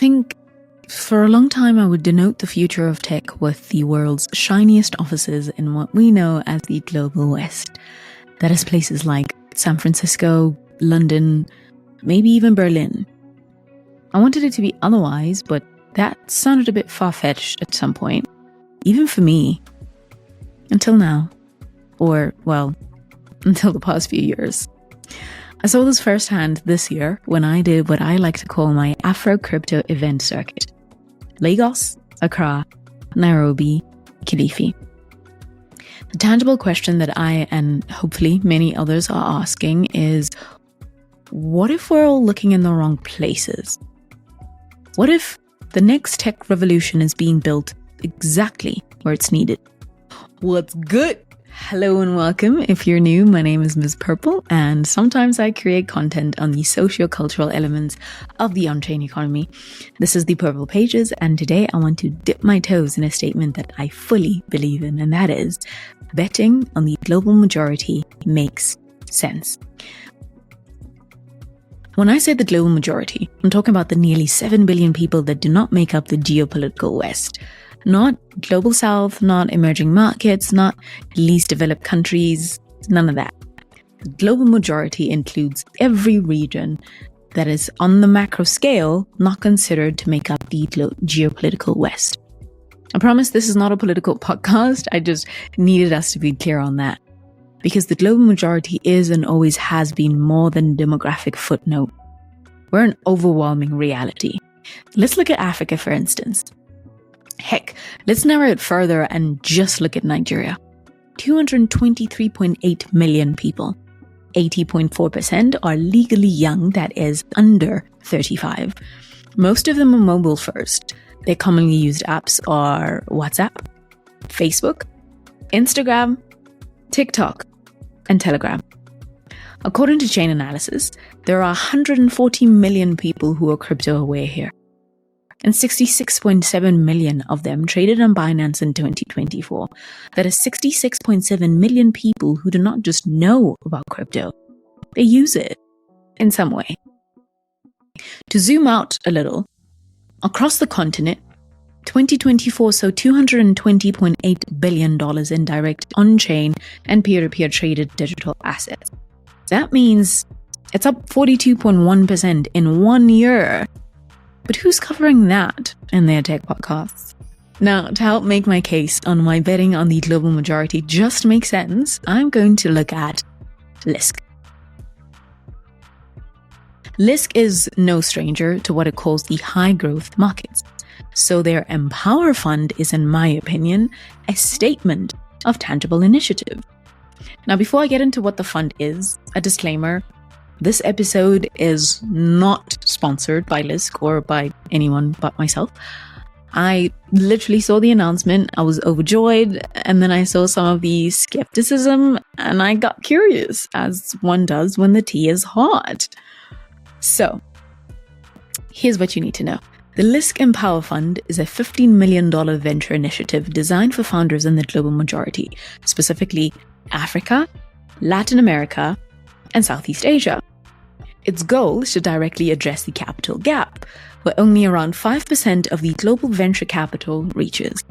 think for a long time I would denote the future of tech with the world's shiniest offices in what we know as the Global West. That is places like San Francisco, London, maybe even Berlin. I wanted it to be otherwise, but that sounded a bit far-fetched at some point, even for me. Until now. Or, well, until the past few years. I saw this firsthand this year when I did what I like to call my Afro crypto event circuit. Lagos, Accra, Nairobi, Kilifi. The tangible question that I and hopefully many others are asking is, what if we're all looking in the wrong places? What if the next tech revolution is being built exactly where it's needed? What's good? Hello and welcome. If you're new, my name is Ms. Purple, and sometimes I create content on the socio-cultural elements of the on-chain economy. This is the Purple Pages, and today I want to dip my toes in a statement that I fully believe in, and that is, betting on the global majority makes sense. When I say the global majority, I'm talking about the nearly 7 billion people that do not make up the geopolitical West. Not global south, not emerging markets, not least developed countries, none of that. The global majority includes every region that is on the macro scale not considered to make up the geopolitical West. I promise this is not a political podcast, I just needed us to be clear on that. Because the global majority is and always has been more than a demographic footnote. We're an overwhelming reality. Let's look at Africa, for instance. Heck, let's narrow it further and just look at Nigeria. 223.8 million people. 80.4% are legally young, that is, under 35. Most of them are mobile first. Their commonly used apps are WhatsApp, Facebook, Instagram, TikTok, and Telegram. According to Chain Analysis, there are 140 million people who are crypto aware here. And 66.7 million of them traded on Binance in 2024. That is 66.7 million people who do not just know about crypto, they use it in some way. To zoom out a little, across the continent, 2024 saw $220.8 billion in direct on-chain and peer-to-peer traded digital assets. That means it's up 42.1% in 1 year. But who's covering that in their tech podcasts? Now, to help make my case on why betting on the global majority just makes sense, I'm going to look at Lisk. Lisk is no stranger to what it calls the high growth markets. So their Empower Fund is, in my opinion, a statement of tangible initiative. Now, before I get into what the fund is, a disclaimer. This episode is not sponsored by Lisk or by anyone but myself. I literally saw the announcement, I was overjoyed, and then I saw some of the skepticism, and I got curious, as one does when the tea is hot. So, here's what you need to know. The Lisk Empower Fund is a $15 million venture initiative designed for founders in the global majority, specifically Africa, Latin America, and Southeast Asia. Its goal is to directly address the capital gap, where only around 5% of the global venture capital reaches.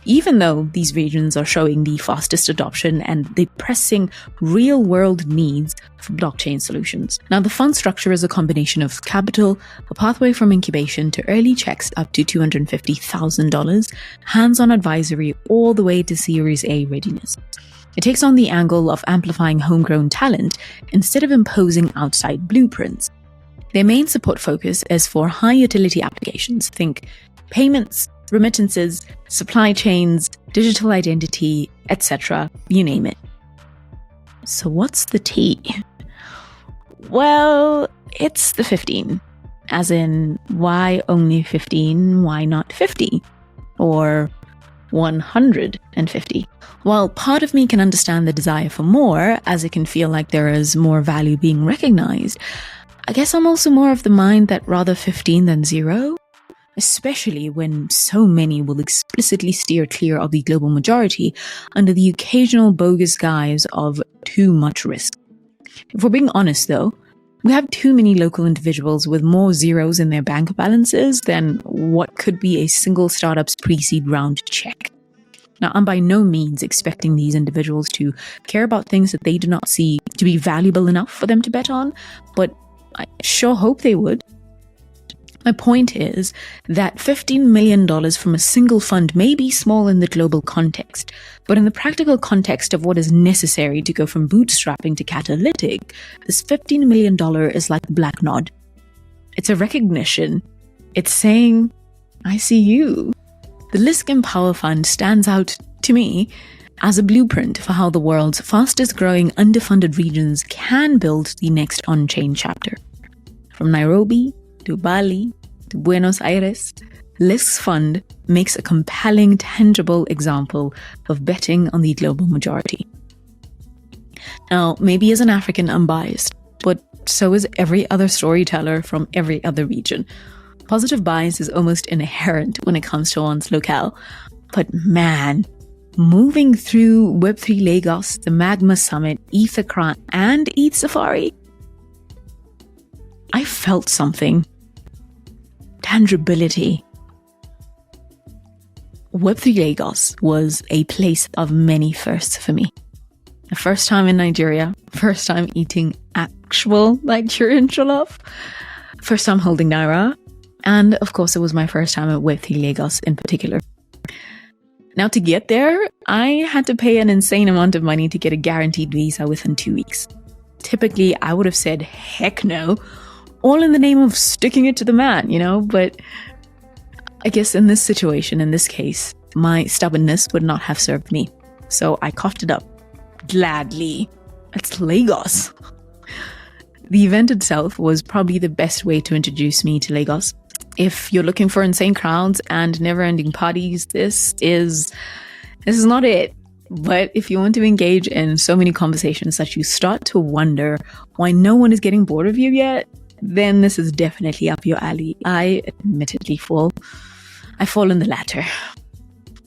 Even though these regions are showing the fastest adoption and the pressing real-world needs for blockchain solutions. Now, the fund structure is a combination of capital, a pathway from incubation to early checks up to $250,000, hands-on advisory all the way to Series A readiness. It takes on the angle of amplifying homegrown talent instead of imposing outside blueprints. Their main support focus is for high utility applications. Think payments, remittances, supply chains, digital identity, etc. You name it. So what's the tea? Well, it's the 15. As in, why only 15? Why not 50? Or 150? While part of me can understand the desire for more, as it can feel like there is more value being recognized, I guess I'm also more of the mind that rather 15 than 0, especially when so many will explicitly steer clear of the global majority under the occasional bogus guise of too much risk. If we're being honest though, We have too many local individuals with more zeros in their bank balances than what could be a single startup's pre-seed round check. Now, I'm by no means expecting these individuals to care about things that they do not see to be valuable enough for them to bet on, but I sure hope they would. My point is that $15 million from a single fund may be small in the global context, but in the practical context of what is necessary to go from bootstrapping to catalytic, this $15 million is like the black nod. It's a recognition. It's saying, I see you. The Lisk Empower Fund stands out, to me, as a blueprint for how the world's fastest growing underfunded regions can build the next on-chain chapter. From Nairobi to Bali to Buenos Aires, Lisk's fund makes a compelling, tangible example of betting on the global majority. Now, maybe as an African, I'm biased, but so is every other storyteller from every other region. Positive bias is almost inherent when it comes to one's locale. But man, moving through Web3 Lagos, the Magma Summit, ETHAccra, and ETHSafari, I felt something. Tangibility. Web3 Lagos was a place of many firsts for me. The first time in Nigeria, first time eating actual Nigerian jollof, first time holding Naira, and of course it was my first time at Web3 Lagos in particular. Now to get there, I had to pay an insane amount of money to get a guaranteed visa within 2 weeks. Typically, I would have said, heck no, all in the name of sticking it to the man, but I guess in this situation, in this case, my stubbornness would not have served me. So I coughed it up. Gladly. It's Lagos. The event itself was probably the best way to introduce me to Lagos. If you're looking for insane crowds and never-ending parties, this is not it. But if you want to engage in so many conversations that you start to wonder why no one is getting bored of you yet, then this is definitely up your alley. I admittedly fall in the latter.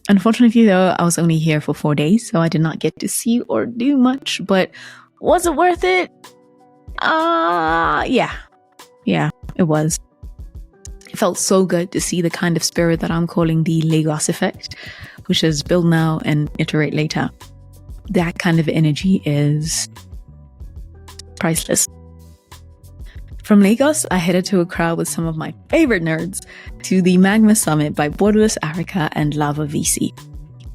Unfortunately, though, I was only here for 4 days, so I did not get to see or do much, but was it worth it? Yeah, it was. It felt so good to see the kind of spirit that I'm calling the Lagos effect, which is build now and iterate later. That kind of energy is priceless. From Lagos, I headed to Accra with some of my favorite nerds to the Magma Summit by Borderless Africa and Lava VC.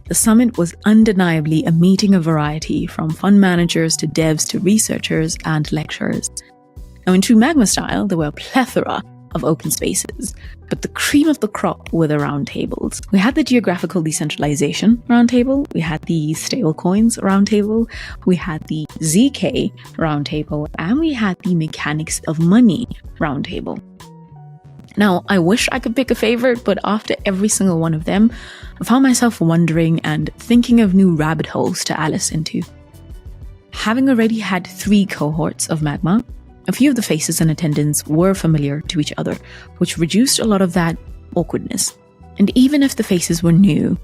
The summit was undeniably a meeting of variety, from fund managers to devs to researchers and lecturers. Now, in true Magma style, there were a plethora of open spaces, but the cream of the crop were the roundtables. We had the geographical decentralization roundtable, we had the stablecoins roundtable, we had the ZK roundtable, and we had the mechanics of money roundtable. Now, I wish I could pick a favorite, but after every single one of them, I found myself wondering and thinking of new rabbit holes to Alice into. Having already had 3 cohorts of Magma, a few of the faces in attendance were familiar to each other, which reduced a lot of that awkwardness. And even if the faces were new,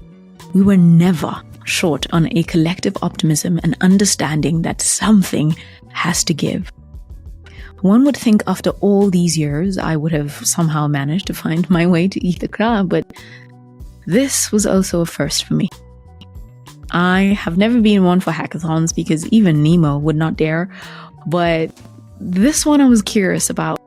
we were never short on a collective optimism and understanding that something has to give. One would think after all these years, I would have somehow managed to find my way to ETHAccra, but this was also a first for me. I have never been one for hackathons because even Nemo would not dare, but this one I was curious about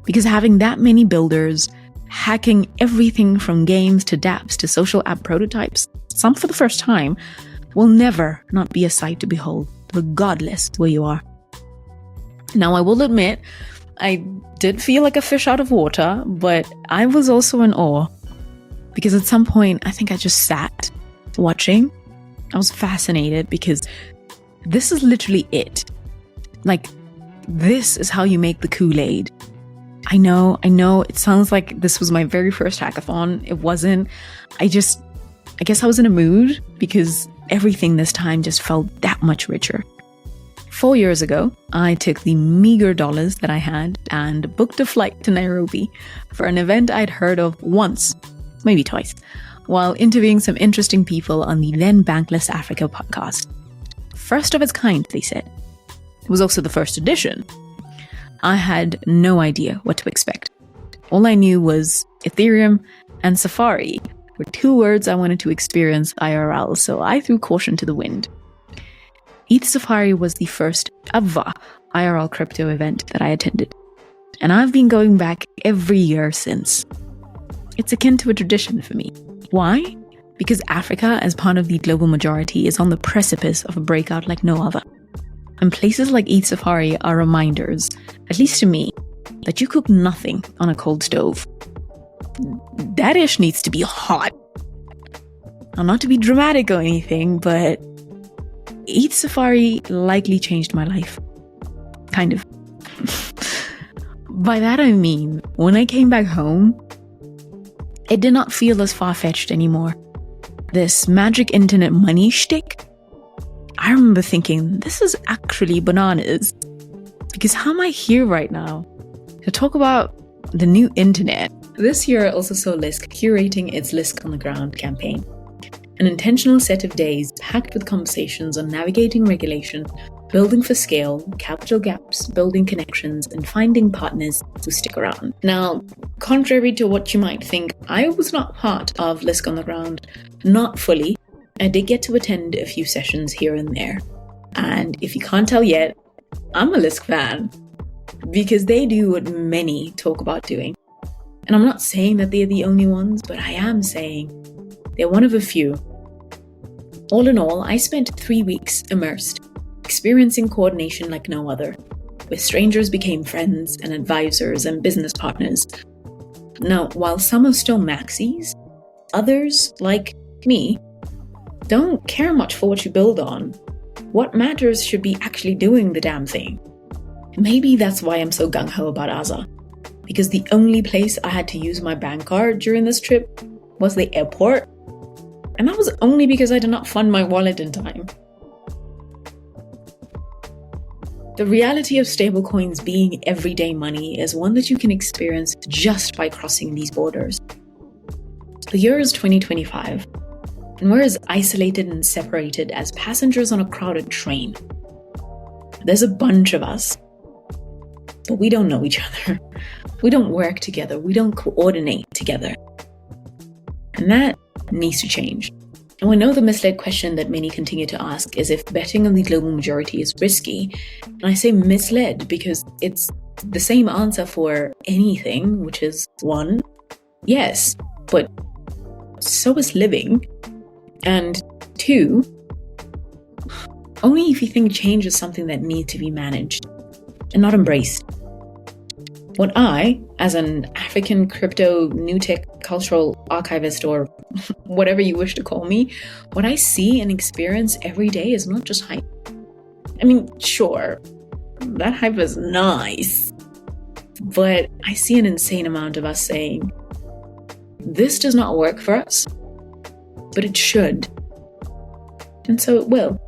because having that many builders hacking everything from games to dApps to social app prototypes, some for the first time, will never not be a sight to behold, regardless where you are. Now, I will admit, I did feel like a fish out of water, but I was also in awe because at some point, I think I just sat watching. I was fascinated because this is literally it. Like, this is how you make the Kool-Aid. I know, it sounds like this was my very first hackathon. It wasn't. I guess I was in a mood because everything this time just felt that much richer. 4 years ago, I took the meager dollars that I had and booked a flight to Nairobi for an event I'd heard of once, maybe twice, while interviewing some interesting people on the then Borderless Africa podcast. First of its kind, they said. It was also the first edition. I had no idea what to expect. All I knew was Ethereum and Safari were two words I wanted to experience IRL, so I threw caution to the wind. ETHSafari was the first ever IRL crypto event that I attended, and I've been going back every year since. It's akin to a tradition for me. Why? Because Africa, as part of the global majority, is on the precipice of a breakout like no other. And places like ETHSafari are reminders, at least to me, that you cook nothing on a cold stove. That dish needs to be hot. Now, not to be dramatic or anything, but ETHSafari likely changed my life. Kind of. By that I mean, when I came back home, it did not feel as far-fetched anymore. This magic internet money shtick, I remember thinking, this is actually bananas. Because how am I here right now to talk about the new internet? This year also saw Lisk curating its Lisk on the Ground campaign. An intentional set of days packed with conversations on navigating regulation, building for scale, capital gaps, building connections, and finding partners who stick around. Now, contrary to what you might think, I was not part of Lisk on the Ground, not fully. I did get to attend a few sessions here and there. And if you can't tell yet, I'm a Lisk fan, because they do what many talk about doing. And I'm not saying that they're the only ones, but I am saying they're one of a few. All in all, I spent 3 weeks immersed, experiencing coordination like no other, where strangers became friends and advisors and business partners. Now, while some are still maxis, others, like me, don't care much for what you build on. What matters should be actually doing the damn thing. Maybe that's why I'm so gung-ho about AZA, because the only place I had to use my bank card during this trip was the airport. And that was only because I did not fund my wallet in time. The reality of stablecoins being everyday money is one that you can experience just by crossing these borders. The year is 2025, and we're as isolated and separated as passengers on a crowded train. There's a bunch of us, but we don't know each other. We don't work together. We don't coordinate together. And that needs to change. And we know the misled question that many continue to ask is if betting on the global majority is risky. And I say misled because it's the same answer for anything, which is 1, yes, but so is living. And 2, only if you think change is something that needs to be managed and not embraced. What I, as an African crypto new tech cultural archivist, or whatever you wish to call me, what I see and experience every day is not just hype. I mean, sure, that hype is nice, but I see an insane amount of us saying, this does not work for us, but it should. And so it will.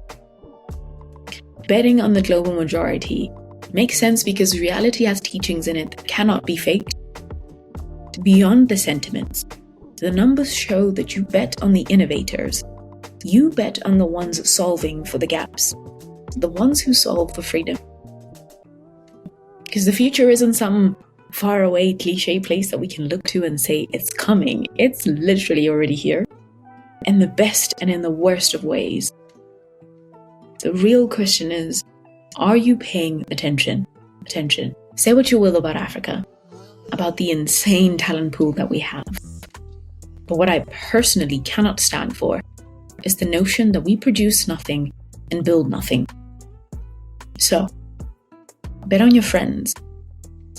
Betting on the global majority makes sense because reality has teachings in it that cannot be faked. Beyond the sentiments, the numbers show that you bet on the innovators. You bet on the ones solving for the gaps, the ones who solve for freedom. Because the future isn't some faraway cliche place that we can look to and say it's coming. It's literally already here, in the best and in the worst of ways. The real question is, are you paying attention? Say what you will about Africa, about the insane talent pool that we have. But what I personally cannot stand for is the notion that we produce nothing and build nothing. So, bet on your friends.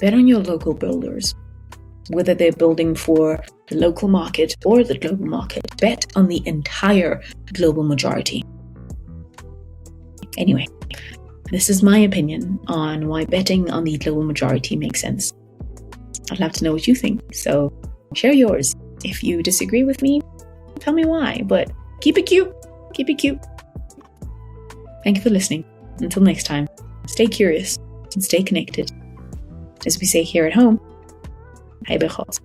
Bet on your local builders. Whether they're building for the local market or the global market, bet on the entire global majority. Anyway, this is my opinion on why betting on the global majority makes sense. I'd love to know what you think, so share yours. If you disagree with me, tell me why, but keep it cute. Keep it cute. Thank you for listening. Until next time, stay curious and stay connected. As we say here at home, Hy by God.